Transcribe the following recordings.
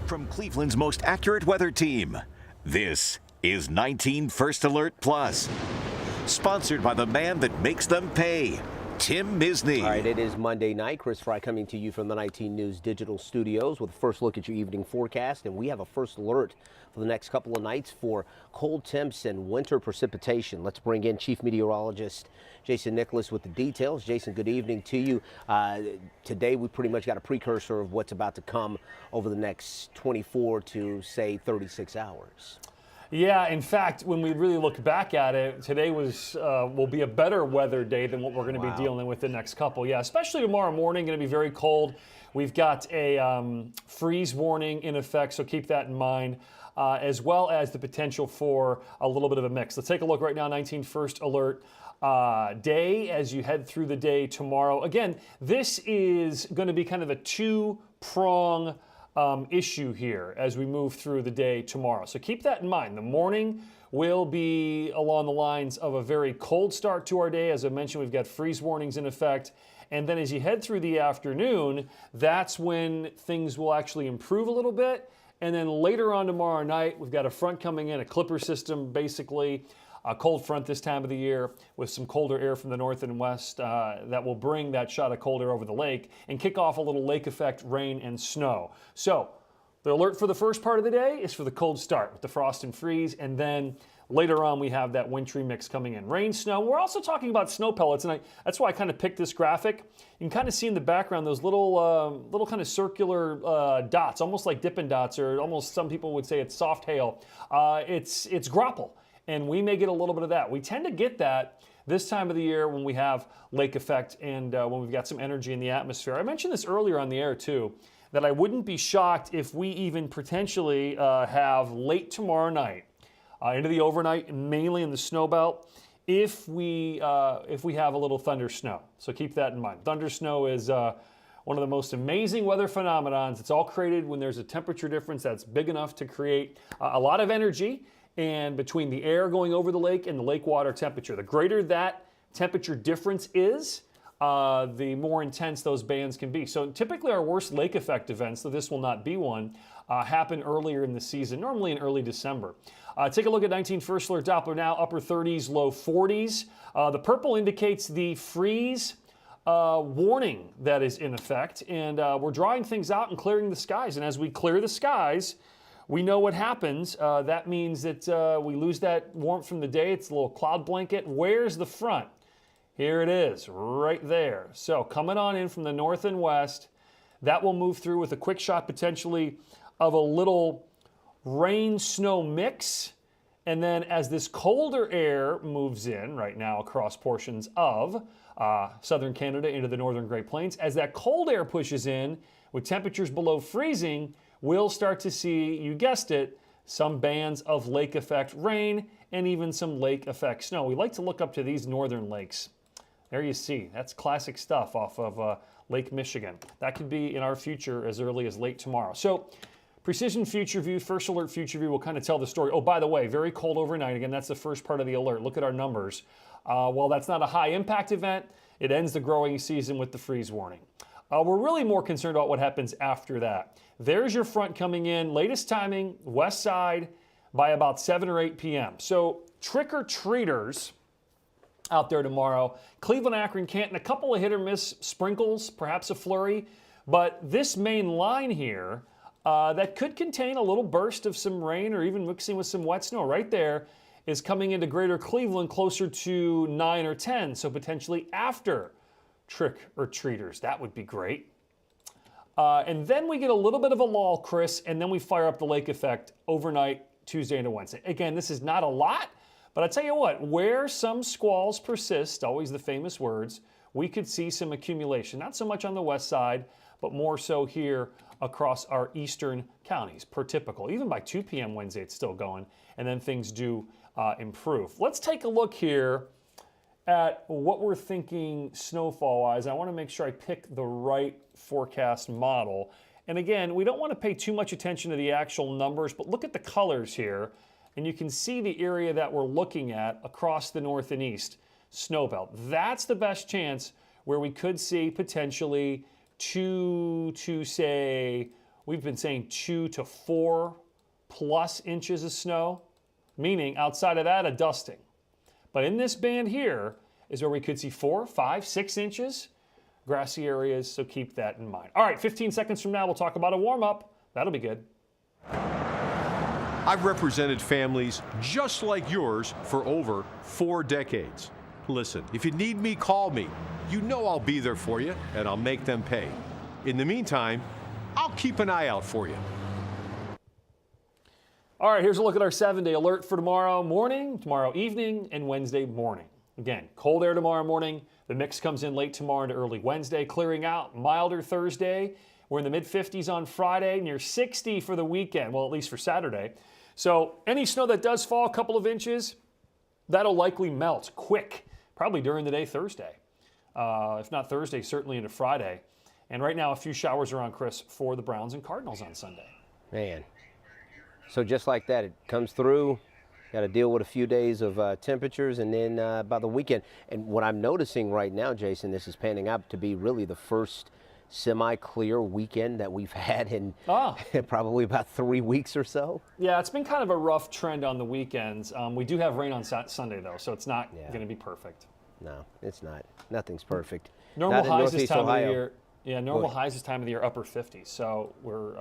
From Cleveland's most accurate weather team, this is 19 First Alert Plus. Sponsored by the man that makes them pay, Tim Misney. All right, it is Monday night. Chris Fry coming to you from the 19 News Digital Studios with a first look at your evening forecast. And we have a first alert for the next couple of nights for cold temps and winter precipitation. Let's bring in Chief Meteorologist Jason Nicholas with the details. Jason, good evening to you. Today, we pretty much got a precursor of what's about to come over the next 24 to, say, 36 hours. Yeah, in fact, when we really look back at it, today will be a better weather day than what we're going to be dealing with the next couple. Yeah, especially tomorrow morning, going to be very cold. We've got a freeze warning in effect, so keep that in mind, as well as the potential for a little bit of a mix. Let's take a look right now, 19 First Alert day as you head through the day tomorrow. Again, this is going to be kind of a two-prong issue here as we move through the day tomorrow. So keep that in mind. The morning will be along the lines of a very cold start to our day. As I mentioned, we've got freeze warnings in effect. And then as you head through the afternoon, that's when things will actually improve a little bit. And then later on tomorrow night, we've got a front coming in, a clipper system basically. A cold front this time of the year with some colder air from the north and west that will bring that shot of cold air over the lake and kick off a little lake effect rain and snow. So the alert for the first part of the day is for the cold start with the frost and freeze, and then later on we have that wintry mix coming in. Rain, snow. We're also talking about snow pellets, and that's why I kind of picked this graphic. You can kind of see in the background those little kind of circular dots, almost like Dippin' Dots, or almost some people would say it's soft hail. It's graupel. And we may get a little bit of that. We tend to get that this time of the year when we have lake effect and when we've got some energy in the atmosphere. I mentioned this earlier on the air too, that I wouldn't be shocked if we even potentially have late tomorrow night into the overnight, mainly in the snow belt, if we have a little thunder snow. So keep that in mind. Thunder snow is one of the most amazing weather phenomenons. It's all created when there's a temperature difference that's big enough to create a lot of energy. And between the air going over the lake and the lake water temperature, the greater that temperature difference is, the more intense those bands can be. So typically our worst lake effect events, though this will not be one, happen earlier in the season, normally in early December. Take a look at 19 First Alert Doppler now, upper 30s, low 40s. The purple indicates the freeze warning that is in effect. And we're drawing things out and clearing the skies. And as we clear the skies, we know what happens. That means that we lose that warmth from the day. It's a little cloud blanket. Where's the front? Here it is, right there. So coming on in from the north and west, that will move through with a quick shot potentially of a little rain-snow mix. And then as this colder air moves in right now across portions of southern Canada into the northern Great Plains, as that cold air pushes in with temperatures below freezing, we'll start to see, you guessed it, some bands of lake effect rain and even some lake effect snow. We like to look up to these northern lakes. There you see, that's classic stuff off of Lake Michigan. That could be in our future as early as late tomorrow. So Precision Future View, First Alert Future View will kind of tell the story. Oh, by the way, very cold overnight. Again, that's the first part of the alert. Look at our numbers. While that's not a high impact event, it ends the growing season with the freeze warning. We're really more concerned about what happens after that. There's your front coming in. Latest timing, west side, by about 7 or 8 p.m. So trick-or-treaters out there tomorrow. Cleveland, Akron, Canton, a couple of hit-or-miss sprinkles, perhaps a flurry. But this main line here that could contain a little burst of some rain or even mixing with some wet snow right there is coming into greater Cleveland closer to 9 or 10, so potentially after trick-or-treaters. That would be great. And then we get a little bit of a lull, Chris, and then we fire up the lake effect overnight, Tuesday into Wednesday. Again, this is not a lot, but I tell you what, where some squalls persist, always the famous words, we could see some accumulation. Not so much on the west side, but more so here across our eastern counties, per typical. Even by 2 p.m. Wednesday, it's still going, and then things do improve. Let's take a look here at what we're thinking snowfall-wise. I want to make sure I pick the right forecast model. And again, we don't want to pay too much attention to the actual numbers, but look at the colors here, and you can see the area that we're looking at across the north and east snow belt. That's the best chance where we could see potentially 2 to say we've been saying 2 to 4 plus inches of snow, meaning outside of that, a dusting. But in this band here is where we could see 4, 5, 6 inches, grassy areas, so keep that in mind. All right, 15 seconds from now, we'll talk about a warm-up. That'll be good. I've represented families just like yours for over 4 decades. Listen, if you need me, call me. You know I'll be there for you, and I'll make them pay. In the meantime, I'll keep an eye out for you. All right, here's a look at our 7-day alert for tomorrow morning, tomorrow evening, and Wednesday morning. Again, cold air tomorrow morning. The mix comes in late tomorrow into early Wednesday, clearing out. Milder Thursday. We're in the mid-50s on Friday, near 60 for the weekend, well, at least for Saturday. So any snow that does fall a couple of inches, that'll likely melt quick, probably during the day Thursday. If not Thursday, certainly into Friday. And right now, a few showers around, Chris, for the Browns and Cardinals on Sunday. Man. So just like that, it comes through. Got to deal with a few days of temperatures, and then by the weekend. And what I'm noticing right now, Jason, this is panning out to be really the first semi-clear weekend that we've had in probably about 3 weeks or so. Yeah, it's been kind of a rough trend on the weekends. We do have rain on Sunday, though, so it's not going to be perfect. No, it's not. Nothing's perfect. Normal Not in highs this Northeast time Ohio. of the year. Yeah, normal highs this time of the year, upper 50s. So we're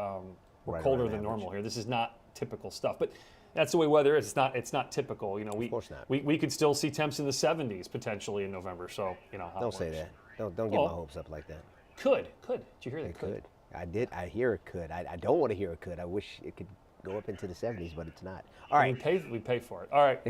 Right colder around than average. normal here. This is not typical stuff, but that's the way weather is. It's not typical. You know, Of course not. We could still see temps in the 70s potentially in November. So you know how Don't it say works. that. Don't get Well, my hopes up like that. Could. Did you hear that? It could. I did. I hear it could. I don't want to hear it could. I wish it could go up into the 70s, but it's not. All right. We pay for it. All right.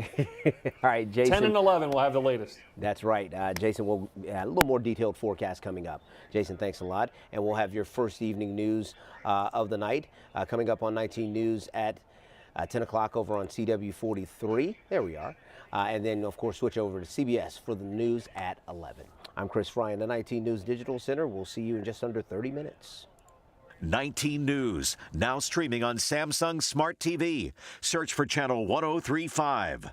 All right, Jason. 10 and 11, we'll have the latest. That's right. Jason, we'll a little more detailed forecast coming up. Jason, thanks a lot. And we'll have your first evening news of the night coming up on 19 News at 10 o'clock over on CW 43. There we are. And then, of course, switch over to CBS for the news at 11. I'm Chris Fry in the 19 News Digital Center. We'll see you in just under 30 minutes. 19 News, now streaming on Samsung Smart TV. Search for channel 1035.